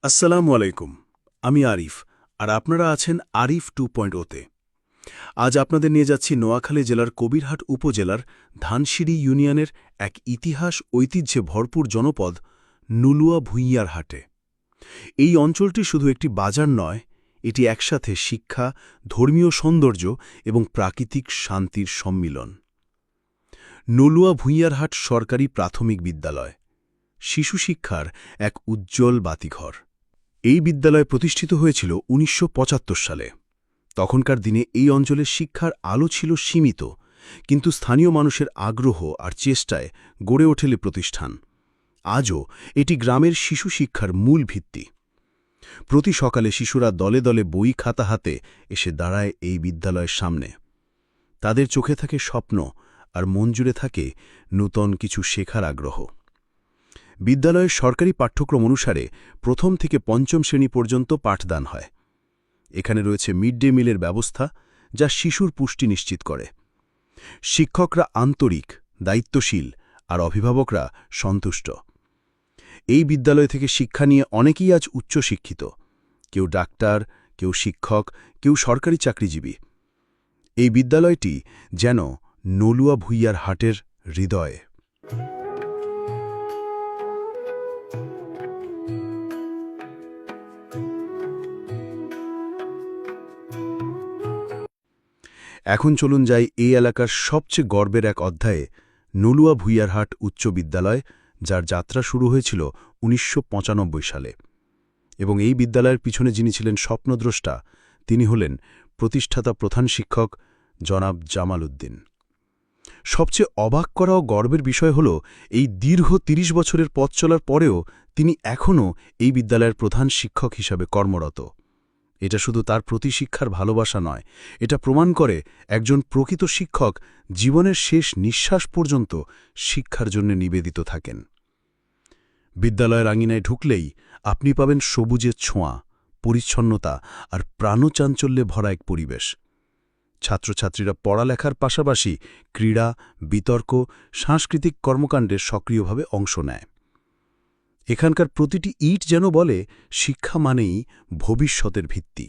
আসসালামু আলাইকুম। আমি আরিফ, আর আপনারা আছেন আরিফ 2.0-তে। আজ আপনাদের নিয়ে যাচ্ছি নোয়াখালী জেলার কবিরহাট উপজেলার ধানসিঁড়ি ইউনিয়নের এক ইতিহাস ঐতিহ্যে ভরপুর জনপদ নুলুয়া ভূঁইয়ার হাটে। এই অঞ্চলটি শুধু একটি বাজার নয়, এটি একসাথে শিক্ষা, ধর্মীয় সৌন্দর্য এবং প্রাকৃতিক শান্তির সম্মিলন। নুলুয়া ভূঁইয়ার হাট সরকারি প্রাথমিক বিদ্যালয়, শিশু শিক্ষার এক উজ্জ্বল বাতিঘর। এই বিদ্যালয় প্রতিষ্ঠিত হয়েছিল ১৯৭৫ সালে। তখনকার দিনে এই অঞ্চলের শিক্ষার আলো ছিল সীমিত, কিন্তু স্থানীয় মানুষের আগ্রহ আর চেষ্টায় গড়ে ওঠেলে প্রতিষ্ঠান। আজও এটি গ্রামের শিশু শিক্ষার মূল ভিত্তি। প্রতি সকালে শিশুরা দলে দলে বই খাতা হাতে এসে দাঁড়ায় এই বিদ্যালয়ের সামনে। তাদের চোখে থাকে স্বপ্ন, আর মন জুড়ে থাকে নূতন কিছু শেখার আগ্রহ। বিদ্যালয়ের সরকারি পাঠ্যক্রম অনুসারে প্রথম থেকে পঞ্চম শ্রেণী পর্যন্ত পাঠদান হয়। এখানে রয়েছে মিড ডে মিলের ব্যবস্থা, যা শিশুর পুষ্টি নিশ্চিত করে। শিক্ষকরা আন্তরিক, দায়িত্বশীল, আর অভিভাবকরা সন্তুষ্ট। এই বিদ্যালয় থেকে শিক্ষা নিয়ে অনেকেই আজ উচ্চশিক্ষিত, কেউ ডাক্তার, কেউ শিক্ষক, কেউ সরকারি চাকরিজীবী। এই বিদ্যালয়টি যেন নুলুয়া ভূঁইয়ার হাটের হৃদয়। এখন চলুন যাই এই এলাকার সবচেয়ে গর্বের এক অধ্যায়ে, নুলুয়া ভূঁইয়ার হাট উচ্চ বিদ্যালয়, যার যাত্রা শুরু হয়েছিল ১৯৯৫ সালে। এবং এই বিদ্যালয়ের পিছনে যিনি ছিলেন স্বপ্নদ্রষ্টা, তিনি হলেন প্রতিষ্ঠাতা প্রধান শিক্ষক জনাব জামাল উদ্দিন। সবচেয়ে অবাক করা ও গর্বের বিষয় হল, এই দীর্ঘ ৩০ বছরের পথ চলার পরেও তিনি এখনও এই বিদ্যালয়ের প্রধান শিক্ষক হিসাবে কর্মরত। এটা শুধু তার প্রতি শিক্ষার ভালোবাসা নয়, এটা প্রমাণ করে একজন প্রকৃত শিক্ষক জীবনের শেষ নিঃশ্বাস পর্যন্ত শিক্ষার জন্য নিবেদিত থাকেন। বিদ্যালয়ের আঙিনায় ঢুকলেই আপনি পাবেন সবুজের ছোঁয়া, পরিচ্ছন্নতা আর প্রাণচাঞ্চল্যে ভরা এক পরিবেশ। ছাত্রছাত্রীরা পড়ালেখার পাশাপাশি ক্রীড়া, বিতর্ক, সাংস্কৃতিক কর্মকাণ্ডে সক্রিয়ভাবে অংশ নেয়। এখানকার প্রতিটি ইট যেন বলে, শিক্ষা মানেই ভবিষ্যতের ভিত্তি।